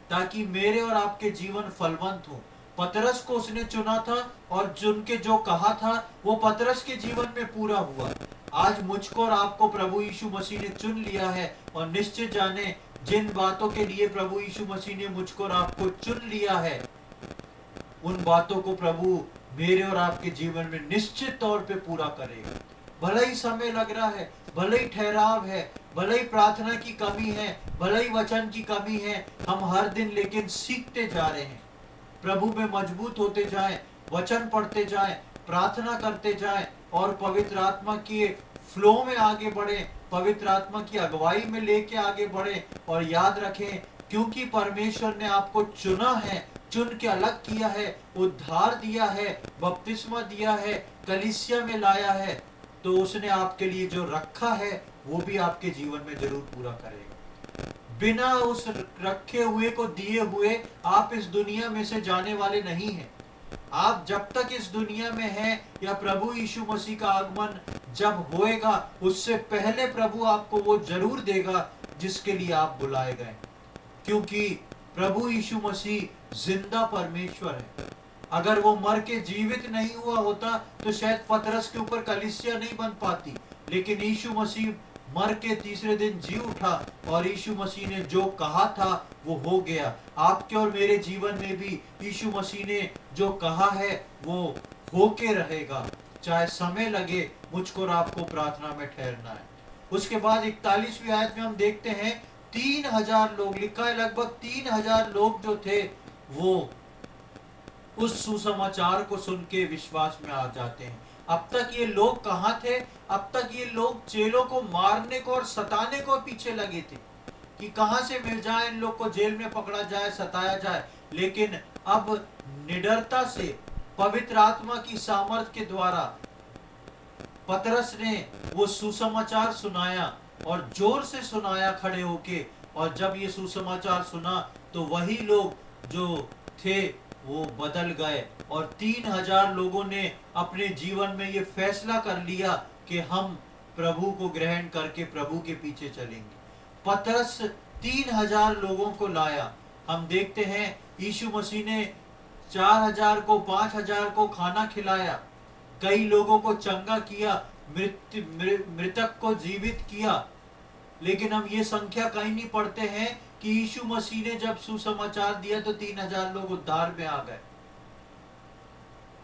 ताकि मेरे और आपके जीवन फलवंत हो। पतरस को उसने चुना था और चुन के जो कहा था वो पतरस के जीवन में पूरा हुआ। आज मुझको और आपको प्रभु यीशु मसीह ने चुन लिया है और निश्चित जाने जिन बातों के लिए प्रभु यीशु मसीह ने मुझको और आपको चुन लिया है, उन बातों को प्रभु मेरे और आपके जीवन में निश्चित तौर पे पूरा करेगा। भले ही समय लग रहा है, भले ही ठहराव है, भले ही प्रार्थना की कमी है, भले ही वचन की कमी है, हम हर दिन लेकिन सीखते जा रहे हैं। प्रभु में मजबूत होते जाएं, वचन पढ़ते जाएं, प्रार्थना करते जाएं और पवित्र आत्मा के फ्लो में आगे बढ़ें, पवित्र आत्मा की अगुवाई में लेके आगे बढ़ें। और याद रखें, क्योंकि परमेश्वर ने आपको चुना है, चुन के अलग किया है, उद्धार दिया है, बपतिस्मा दिया है, कलीसिया में लाया है, तो उसने आपके लिए जो रखा है वो भी आपके जीवन में जरूर पूरा करेगा। बिना उस रखे हुए को दिए हुए आप इस दुनिया में से जाने वाले नहीं हैं। आप जब तक इस दुनिया में हैं या प्रभु यीशु मसीह का आगमन जब होएगा उससे पहले प्रभु आपको वो जरूर देगा जिसके लिए आप बुलाए गए, क्योंकि प्रभु यीशु मसीह जिंदा परमेश्वर है। अगर वो मर के जीवित नहीं हुआ होता तो शायद पतरस के ऊपर कलीसिया नहीं बन पाती, लेकिन यीशु मसीह मर के तीसरे दिन जी उठा और यीशु मसीह ने जो कहा था वो हो गया। आपके और मेरे जीवन में भी यीशु मसीह ने जो कहा है वो होके रहेगा, चाहे समय लगे मुझको और आपको प्रार्थना में ठहरना है। उसके बाद 41वीं आयत में हम देखते हैं 3000 लोग, लिखा है लगभग 3000 लोग जो थे वो उस सुसमाचार को सुन के विश्वास में आ जाते हैं। अब तक ये लोग कहाँ थे? अब तक ये लोग चेलों को मारने को और सताने को पीछे लगे थे कि कहां से मिल जाए, इन लोग को जेल में पकड़ा जाए, सताया जाए। लेकिन अब निडरता से पवित्र आत्मा की सामर्थ के द्वारा पतरस ने वो सुसमाचार सुनाया और जोर से सुनाया खड़े होके। और जब ये सुसमाचार सुना तो वही लोग जो थे वो बदल गए और 3000 लोगों ने अपने जीवन में ये फैसला कर लिया कि हम प्रभु को ग्रहण करके प्रभु के पीछे चलेंगे। पतरस 3000 लोगों को लाया। हम देखते हैं यीशु मसीह ने 4000 को 5000 को खाना खिलाया, कई लोगों को चंगा किया, मृतक को जीवित किया। लेकिन हम ये संख्या कहीं नहीं पढ़ते हैं कि यीशु मसीह ने जब सुसमाचार दिया तो 3000 लोग उद्धार में आ गए।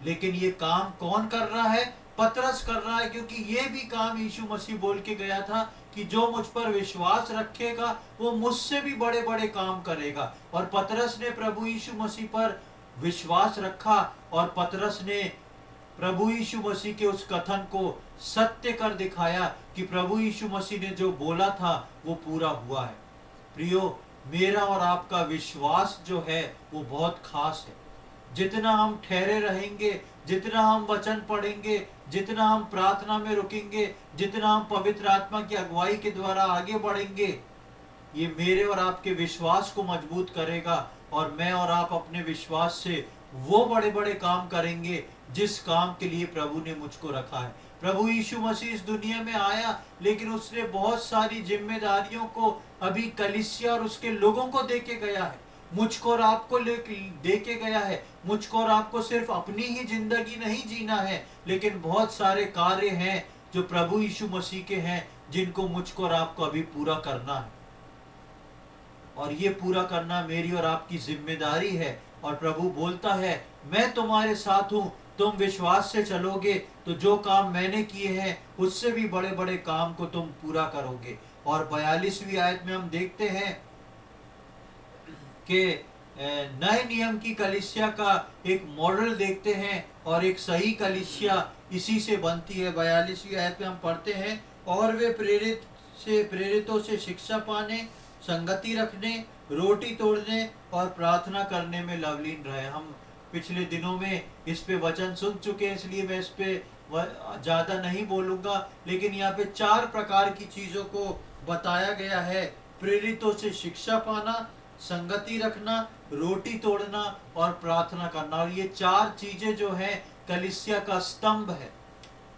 लेकिन ये काम कौन कर रहा है? पतरस कर रहा है, क्योंकि ये भी काम यीशु मसीह बोल के गया था कि जो मुझ पर विश्वास रखेगा वो मुझसे भी बड़े बड़े काम करेगा। और पतरस ने प्रभु यीशु मसीह पर विश्वास रखा और पतरस ने प्रभु यीशु मसीह के उस कथन को सत्य कर दिखाया कि प्रभु यीशु मसीह ने जो बोला था वो पूरा हुआ है। प्रियो, मेरा और आपका विश्वास जो है वो बहुत खास है। जितना हम ठहरे रहेंगे, जितना हम वचन पढ़ेंगे, जितना हम प्रार्थना में रुकेंगे, जितना हम पवित्र आत्मा की अगुवाई के द्वारा आगे बढ़ेंगे, ये मेरे और आपके विश्वास को मजबूत करेगा और मैं और आप अपने विश्वास से वो बड़े बड़े काम करेंगे जिस काम के लिए प्रभु ने मुझको रखा है। प्रभु यीशु मसीह इस दुनिया में आया, लेकिन उसने बहुत सारी जिम्मेदारियों को अभी कलीसिया और उसके लोगों को दे के गया है, मुझको और आपको दे के गया है। मुझको और आपको सिर्फ अपनी ही जिंदगी नहीं जीना है, लेकिन बहुत सारे कार्य हैं जो प्रभु यीशु मसीह के हैं जिनको मुझको और आपको अभी पूरा करना है। और ये पूरा करना मेरी और आपकी जिम्मेदारी है। और प्रभु बोलता है, मैं तुम्हारे साथ हूं, तुम विश्वास से चलोगे तो जो काम मैंने किए हैं उससे भी बड़े बड़े काम को तुम पूरा करोगे। और 42वीं आयत में हम देखते हैं कि नए नियम की कलीसिया का एक मॉडल देखते हैं और एक सही कलीसिया इसी से बनती है। 42वीं आयत में हम पढ़ते हैं, और वे प्रेरितों से शिक्षा पाने, संगति रखने रोटी तोड़ने और प्रार्थना करने में लवलीन रहे। हम पिछले दिनों में इस पे वचन सुन चुके हैं, इसलिए मैं इस पे ज्यादा नहीं बोलूंगा, लेकिन यहाँ पे 4 प्रकार की चीजों को बताया गया है। प्रेरितों से शिक्षा पाना, संगति रखना, रोटी तोड़ना और प्रार्थना करना। और ये 4 चीजें जो है कलीसिया का स्तंभ है।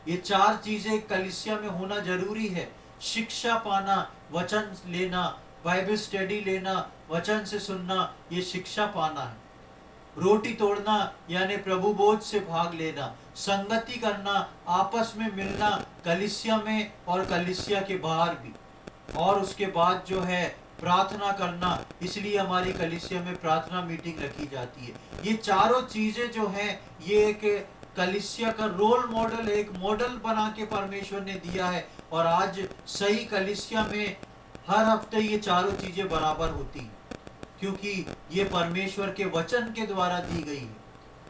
ये 4 चीजें कलीसिया में होना जरूरी है। शिक्षा पाना, वचन लेना, बाइबल स्टडी लेना, वचन से सुनना, ये शिक्षा पाना है। रोटी तोड़ना यानी प्रभु बोझ से भाग लेना, संगति करना, आपस में मिलना, कलीसिया में और कलीसिया के बाहर भी, और उसके बाद जो है प्रार्थना करना। इसलिए हमारी कलीसिया में प्रार्थना मीटिंग रखी जाती है। ये चारों चीजें जो हैं, ये एक कलीसिया का रोल मॉडल, एक मॉडल बना के परमेश्वर ने दिया है। और आज सही कलीसिया में हर हफ्ते ये चारों चीजें बराबर होती हैं, क्योंकि ये परमेश्वर के वचन के द्वारा दी गई है।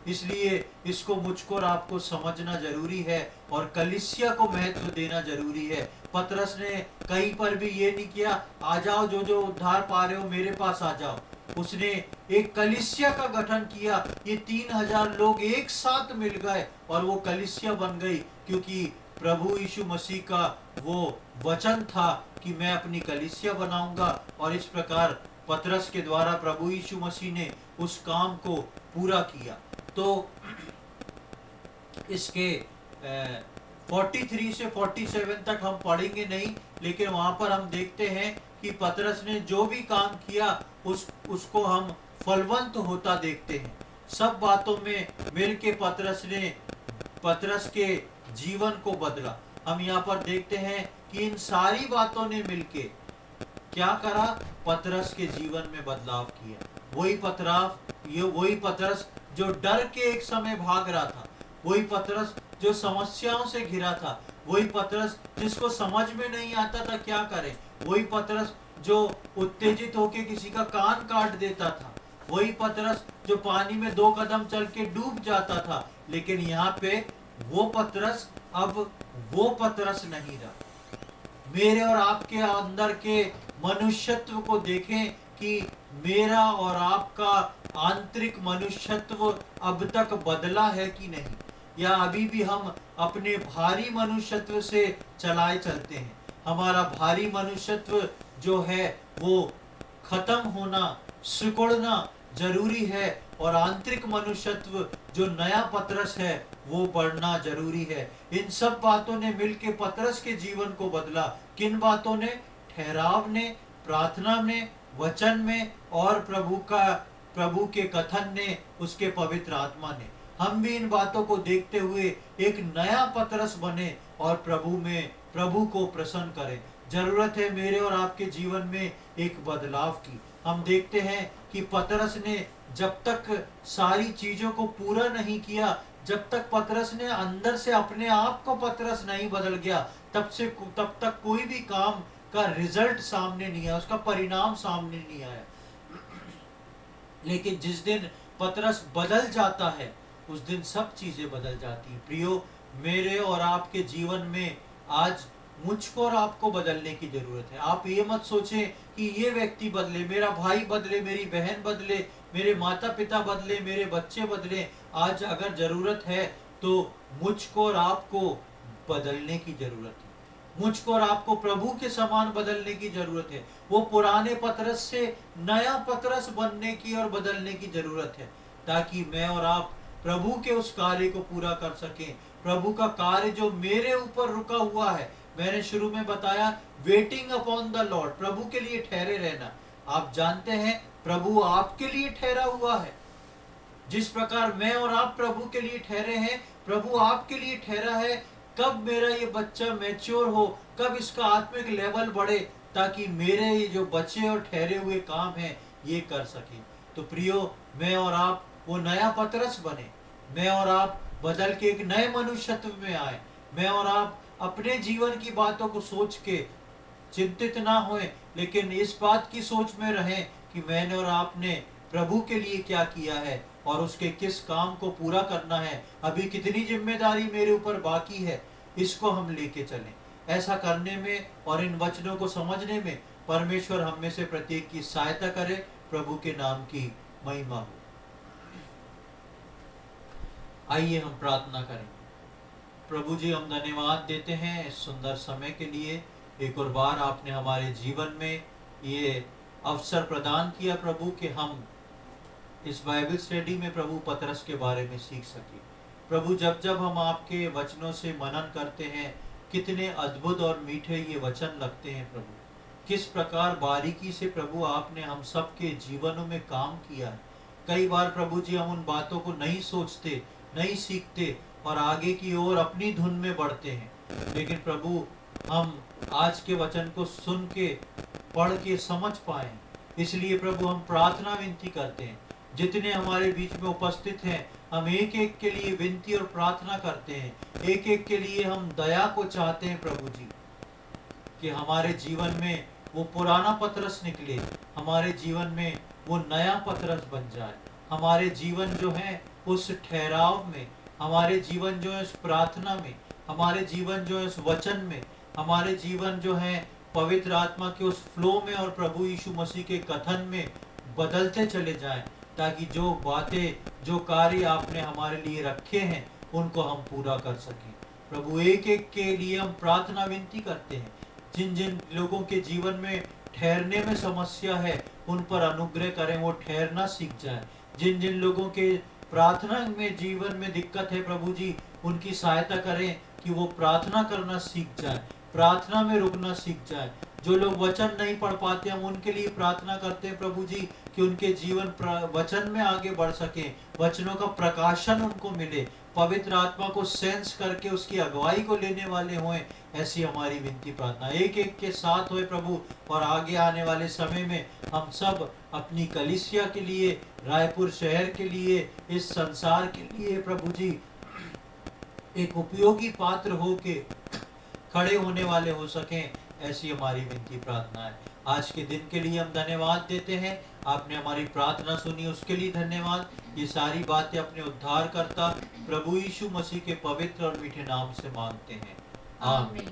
इसलिए इसको मुझको और आपको समझना जरूरी है और कलीसिया को महत्व देना जरूरी है। पतरस ने कहीं पर भी ये नहीं किया, आ जाओ जो जो उद्धार पा रहे हो मेरे पास आ जाओ। उसने एक कलीसिया का गठन किया। ये 3000 लोग एक साथ मिल गए और वो कलीसिया बन गई, क्योंकि प्रभु यीशु मसीह का वो वचन था कि मैं अपनी कलीसिया बनाऊंगा। और इस प्रकार पतरस के द्वारा प्रभु यीशु मसीह ने उस काम को पूरा किया। तो इसके 43 से 47 तक हम पढ़ेंगे नहीं, लेकिन वहां पर हम देखते हैं कि पतरस ने जो भी काम किया उसको हम फलवंत होता देखते हैं। सब बातों में मिल के पतरस के जीवन को बदला। हम यहाँ पर देखते हैं कि इन सारी बातों ने मिलके क्या करा, पतरस के जीवन में बदलाव किया। वही पतरस जो डर के एक समय भाग रहा था, वही पतरस जो समस्याओं से घिरा था, वही पतरस जिसको समझ में नहीं आता था क्या करे, वही पतरस जो उत्तेजित होकर किसी का कान काट देता था, वही पतरस जो पानी में 2 कदम चल के डूब जाता था। लेकिन यहाँ पे वो पतरस अब वो पतरस नहीं रहा। मेरे और आपके अंदर के मनुष्यत्व को देखें कि मेरा और आपका आंतरिक मनुष्यत्व अब तक बदला है कि नहीं, या अभी भी हम अपने भारी मनुष्यत्व से चलाए चलते हैं। हमारा भारी मनुष्यत्व जो है वो खत्म होना, सिकुड़ना जरूरी है, और आंतरिक मनुष्यत्व जो नया पतरस है वो बढ़ना जरूरी है। इन सब बातों ने मिलकर पतरस के जीवन को बदला। किन बातों ने? ठहराव ने, प्रार्थना में, वचन में, और प्रभु के कथन ने, उसके पवित्र आत्मा ने। हम भी इन बातों को देखते हुए एक नया पतरस बने और प्रभु को प्रसन्न करें। जरूरत है मेरे और आपके जीवन में एक बदलाव की। हम देखते हैं कि पतरस ने जब तक सारी चीजों को पूरा नहीं किया, जब तक पतरस ने अंदर से अपने आप को पतरस नहीं बदल गया, तब तक कोई भी काम का रिजल्ट सामने नहीं आया, उसका परिणाम सामने नहीं आया। लेकिन जिस दिन पतरस बदल जाता है, उस दिन सब चीजें बदल जाती हैं। प्रियो, मेरे और आपके जीवन में आज मुझको और आपको बदलने की जरूरत है। आप ये मत सोचें कि ये व्यक्ति बदले, मेरा भाई बदले, मेरी बहन बदले, मेरे माता पिता बदले, मेरे बच्चे बदले। आज अगर जरूरत है तो मुझको और आपको बदलने की जरूरत है। मुझको और आपको प्रभु के समान बदलने की जरूरत है। वो पुराने पतरस से नया पतरस बनने की और बदलने की जरूरत है, ताकि मैं और आप प्रभु के उस कार्य को पूरा कर सकें। प्रभु का कार्य जो मेरे ऊपर रुका हुआ है, मैंने शुरू में बताया, वेटिंग अपॉन द लॉर्ड, प्रभु के लिए ठहरे रहना। आप जानते हैं प्रभु आपके लिए ठहरा हुआ है। जिस प्रकार मैं और आप प्रभु के लिए ठहरे हैं, प्रभु आपके लिए ठहरा है। कब मेरा ये बच्चा मैच्योर हो, कब इसका आत्मिक लेवल बढ़े, ताकि मेरे ये जो बचे और ठहरे हुए काम हैं ये कर सके। तो प्रियो, मैं और आप वो नया पतरस बने, मैं और आप बदल के एक नए मनुष्यत्व में आए। मैं और आप अपने जीवन की बातों को सोच के चिंतित ना होए, लेकिन इस बात की सोच में रहें कि मैंने और आपने प्रभु के लिए क्या किया है और उसके किस काम को पूरा करना है। अभी कितनी जिम्मेदारी मेरे ऊपर बाकी है, इसको हम लेके चलें। ऐसा करने में और इन वचनों को समझने में परमेश्वर हम में से प्रत्येक की सहायता करे। प्रभु के नाम की महिमा हो। आइए हम प्रार्थना करें। प्रभु जी, हम धन्यवाद देते हैं इस सुंदर समय के लिए। एक और बार आपने हमारे जीवन में ये अवसर प्रदान किया प्रभु कि हम इस बाइबल स्टडी में प्रभु पतरस के बारे में सीख सके। प्रभु, जब जब हम आपके वचनों से मनन करते हैं, कितने अद्भुत और मीठे ये वचन लगते हैं प्रभु। किस प्रकार बारीकी से प्रभु आपने हम सब के जीवनों में काम किया है। कई बार प्रभु जी हम उन बातों को नहीं सोचते, नहीं सीखते और आगे की ओर अपनी धुन में बढ़ते हैं। लेकिन प्रभु, हम आज के वचन को सुन के, पढ़ के समझ पाए, इसलिए प्रभु हम प्रार्थना विनती करते हैं। जितने हमारे बीच में उपस्थित हैं, हम एक एक के लिए विनती और प्रार्थना करते हैं। एक एक के लिए हम दया को चाहते हैं प्रभु जी, कि हमारे जीवन में वो पुराना पतरस निकले, हमारे जीवन में वो नया पतरस बन जाए। हमारे जीवन जो है उस ठहराव में, हमारे जीवन जो है उस प्रार्थना में, हमारे जीवन जो है उस वचन में, हमारे जीवन जो है पवित्र आत्मा के उस फ्लो में और प्रभु यीशु मसीह के कथन में बदलते चले जाएं, ताकि जो बातें, जो कार्य आपने हमारे लिए रखे हैं, उनको हम पूरा कर सकें। प्रभु, एक एक के लिए हम प्रार्थना विनती करते हैं। जिन जिन लोगों के जीवन में ठहरने में समस्या है, उन पर अनुग्रह करें, वो ठहरना सीख जाएं। जिन जिन लोगों के प्रार्थना में जीवन में दिक्कत है प्रभु जी, उनकी सहायता करें कि वो प्रार्थना करना सीख जाएं, प्रार्थना में रुकना सीख जाएं। जो लोग वचन नहीं पढ़ पाते, हम उनके लिए प्रार्थना करते हैं प्रभु जी, कि उनके जीवन वचन में आगे बढ़ सके, वचनों का प्रकाशन उनको मिले, पवित्र आत्मा को सेंस करके उसकी अगुवाई को लेने वाले हों। ऐसी हमारी विनती प्रार्थना एक एक के साथ होए प्रभु। और आगे आने वाले समय में हम सब अपनी कलीसिया के लिए, रायपुर शहर के लिए, इस संसार के लिए प्रभु जी एक उपयोगी पात्र हो के खड़े होने वाले हो सकें, ऐसी हमारी विनती प्रार्थना है। आज के दिन के लिए हम धन्यवाद देते हैं। आपने हमारी प्रार्थना सुनी, उसके लिए धन्यवाद। ये सारी बातें अपने उद्धारकर्ता प्रभु यीशु मसीह के पवित्र और मीठे नाम से मांगते हैं, आमीन।